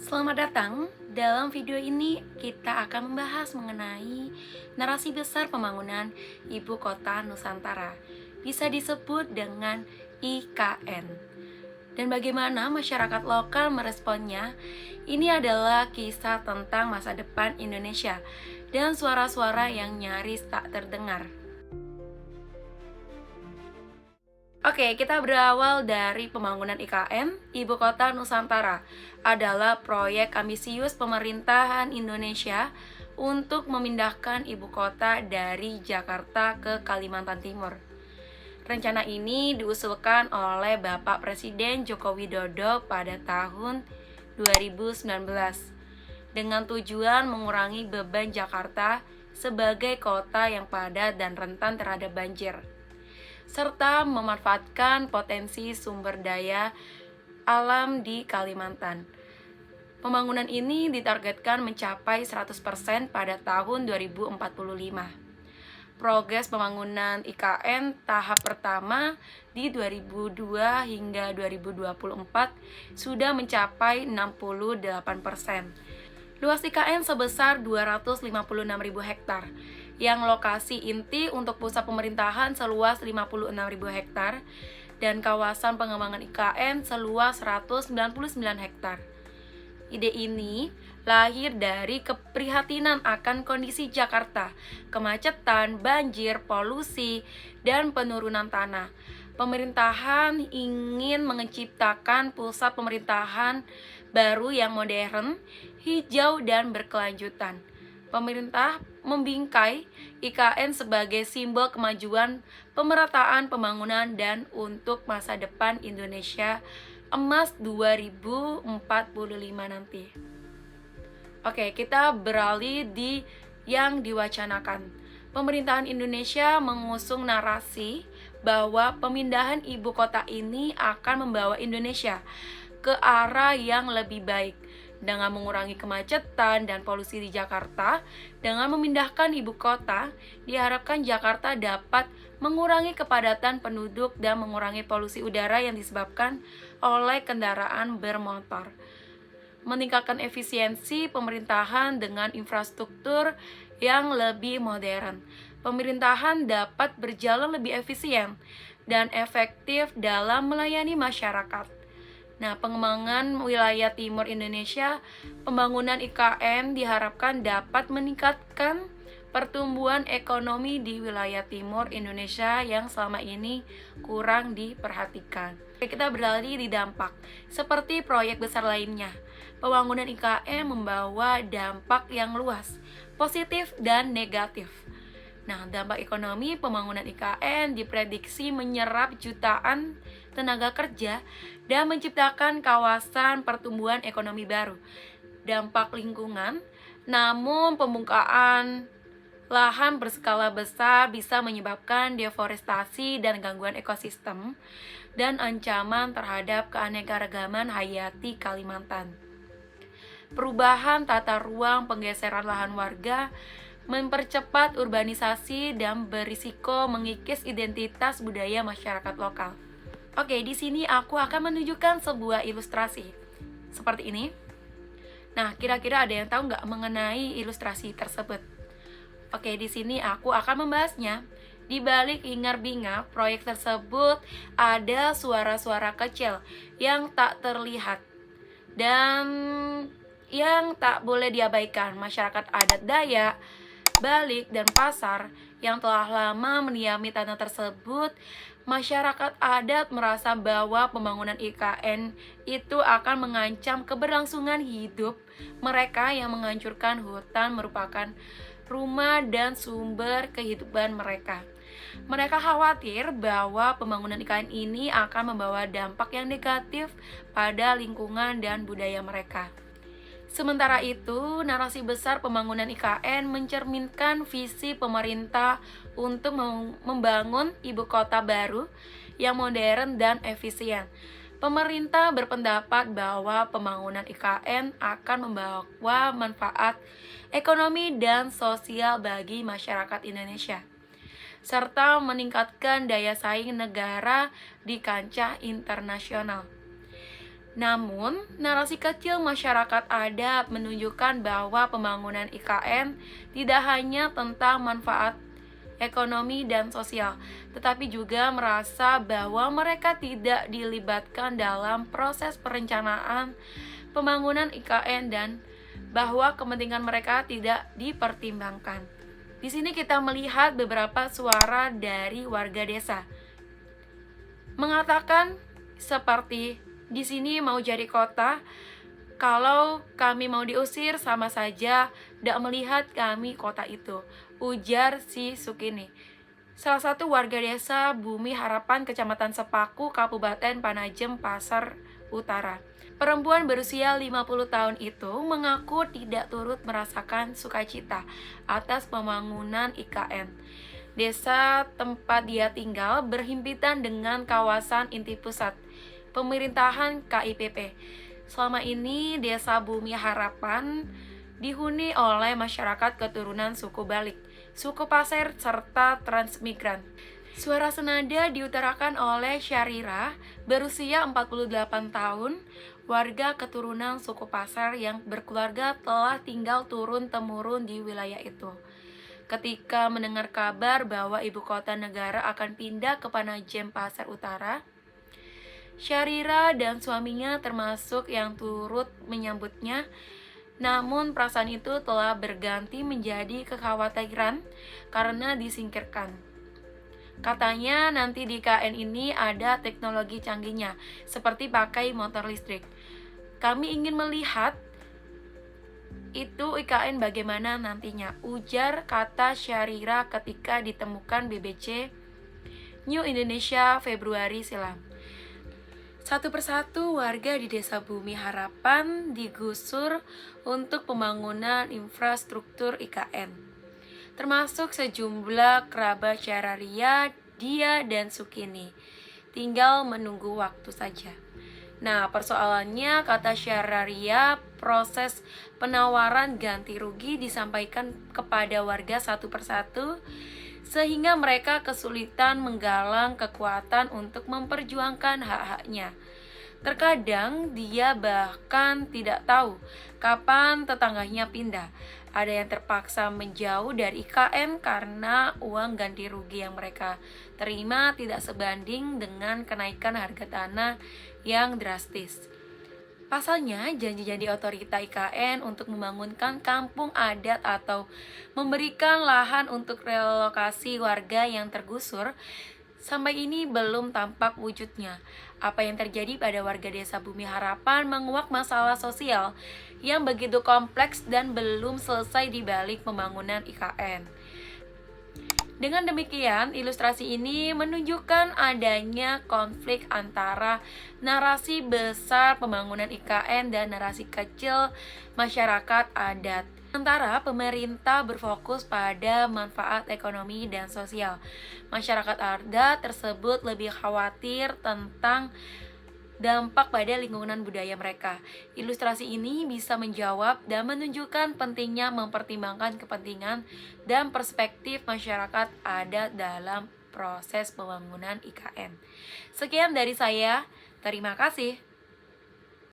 Selamat datang. Dalam video ini kita akan membahas mengenai narasi besar pembangunan Ibu Kota Nusantara, bisa disebut dengan IKN. Dan bagaimana masyarakat lokal meresponnya? Ini adalah kisah tentang masa depan Indonesia dan suara-suara yang nyaris tak terdengar. Oke, kita berawal dari pembangunan IKN, Ibu Kota Nusantara adalah proyek ambisius pemerintahan Indonesia untuk memindahkan ibu kota dari Jakarta ke Kalimantan Timur. Rencana ini diusulkan oleh Bapak Presiden Joko Widodo pada tahun 2019 dengan tujuan mengurangi beban Jakarta sebagai kota yang padat dan rentan terhadap banjir, serta memanfaatkan potensi sumber daya alam di Kalimantan. Pembangunan ini ditargetkan mencapai 100% pada tahun 2045. Progres pembangunan IKN tahap pertama di 2002 hingga 2024 sudah mencapai 68%. Luas IKN sebesar 256.000 hektar, yang lokasi inti untuk pusat pemerintahan seluas 56.000 hektar dan kawasan pengembangan IKN seluas 199 hektar. Ide ini lahir dari keprihatinan akan kondisi Jakarta, kemacetan, banjir, polusi, dan penurunan tanah. Pemerintahan ingin menciptakan pusat pemerintahan baru yang modern, hijau, dan berkelanjutan. Pemerintah membingkai IKN sebagai simbol kemajuan, pemerataan pembangunan, dan untuk masa depan Indonesia emas 2045 nanti. Oke, kita beralih di yang diwacanakan. Pemerintahan Indonesia mengusung narasi bahwa pemindahan ibu kota ini akan membawa Indonesia ke arah yang lebih baik dengan mengurangi kemacetan dan polusi di Jakarta. Dengan memindahkan ibu kota, diharapkan Jakarta dapat mengurangi kepadatan penduduk dan mengurangi polusi udara yang disebabkan oleh kendaraan bermotor. Meningkatkan efisiensi pemerintahan dengan infrastruktur yang lebih modern. Pemerintahan dapat berjalan lebih efisien dan efektif dalam melayani masyarakat. Nah, pengembangan wilayah timur Indonesia, pembangunan IKN diharapkan dapat meningkatkan pertumbuhan ekonomi di wilayah timur Indonesia yang selama ini kurang diperhatikan. Kita beralih di dampak. Seperti proyek besar lainnya, pembangunan IKN membawa dampak yang luas, positif dan negatif. Nah, dampak ekonomi pembangunan IKN diprediksi menyerap jutaan tenaga kerja dan menciptakan kawasan pertumbuhan ekonomi baru. Dampak lingkungan, namun pembongkaran lahan berskala besar bisa menyebabkan deforestasi dan gangguan ekosistem dan ancaman terhadap keanekaragaman hayati Kalimantan. Perubahan tata ruang, penggeseran lahan warga, mempercepat urbanisasi dan berisiko mengikis identitas budaya masyarakat lokal. Oke, di sini aku akan menunjukkan sebuah ilustrasi seperti ini. Nah, kira-kira ada yang tahu nggak mengenai ilustrasi tersebut? Oke, di sini aku akan membahasnya. Di balik hingar-bingar proyek tersebut ada suara-suara kecil yang tak terlihat dan yang tak boleh diabaikan. Masyarakat adat Dayak, Balik, dan Pasar yang telah lama mendiami tanah tersebut. Masyarakat adat merasa bahwa pembangunan IKN itu akan mengancam keberlangsungan hidup mereka, yang menghancurkan hutan merupakan rumah dan sumber kehidupan mereka. Mereka khawatir bahwa pembangunan IKN ini akan membawa dampak yang negatif pada lingkungan dan budaya mereka. Sementara itu, narasi besar pembangunan IKN mencerminkan visi pemerintah untuk membangun ibu kota baru yang modern dan efisien. Pemerintah berpendapat bahwa pembangunan IKN akan membawa manfaat ekonomi dan sosial bagi masyarakat Indonesia, serta meningkatkan daya saing negara di kancah internasional. Namun, narasi kecil masyarakat adat menunjukkan bahwa pembangunan IKN tidak hanya tentang manfaat ekonomi dan sosial, tetapi juga merasa bahwa mereka tidak dilibatkan dalam proses perencanaan pembangunan IKN dan bahwa kepentingan mereka tidak dipertimbangkan. Di sini kita melihat beberapa suara dari warga desa mengatakan seperti, di sini mau jadi kota, kalau kami mau diusir sama saja tidak melihat kami kota itu, ujar si Sukini, salah satu warga desa Bumi Harapan, Kecamatan Sepaku, Kabupaten Panajem, Pasar Utara. Perempuan berusia 50 tahun itu mengaku tidak turut merasakan sukacita atas pembangunan IKN. Desa tempat dia tinggal berhimpitan dengan kawasan inti pusat pemerintahan KIPP. Selama ini Desa Bumi Harapan dihuni oleh masyarakat keturunan suku Balik, suku Pasir, serta transmigran. Suara senada diutarakan oleh Syarira, berusia 48 tahun, warga keturunan suku Pasir yang berkeluarga telah tinggal turun-temurun di wilayah itu. Ketika mendengar kabar bahwa ibu kota negara akan pindah ke Panajem, Pasar Utara, Syarira dan suaminya termasuk yang turut menyambutnya. Namun perasaan itu telah berganti menjadi kekhawatiran karena disingkirkan. Katanya nanti di IKN ini ada teknologi canggihnya, seperti pakai motor listrik. Kami ingin melihat itu IKN bagaimana nantinya, ujar kata Syarira ketika ditemukan BBC New Indonesia Februari silam. Satu persatu warga di Desa Bumi Harapan digusur untuk pembangunan infrastruktur IKN, termasuk sejumlah kerabat Syarira, dia dan Sukini. Tinggal menunggu waktu saja. Nah, persoalannya, kata Syarria, proses penawaran ganti rugi disampaikan kepada warga satu persatu, sehingga mereka kesulitan menggalang kekuatan untuk memperjuangkan hak-haknya. Terkadang dia bahkan tidak tahu kapan tetangganya pindah. Ada yang terpaksa menjauh dari IKN karena uang ganti rugi yang mereka terima tidak sebanding dengan kenaikan harga tanah yang drastis. Pasalnya, janji-janji otorita IKN untuk membangunkan kampung adat atau memberikan lahan untuk relokasi warga yang tergusur sampai ini belum tampak wujudnya. Apa yang terjadi pada warga Desa Bumi Harapan menguak masalah sosial yang begitu kompleks dan belum selesai di balik pembangunan IKN. Dengan demikian, ilustrasi ini menunjukkan adanya konflik antara narasi besar pembangunan IKN dan narasi kecil masyarakat adat. Sementara pemerintah berfokus pada manfaat ekonomi dan sosial, masyarakat adat tersebut lebih khawatir tentang dampak pada lingkungan budaya mereka. Ilustrasi ini bisa menjawab dan menunjukkan pentingnya mempertimbangkan kepentingan dan perspektif masyarakat adat dalam proses pembangunan IKN. Sekian dari saya, terima kasih.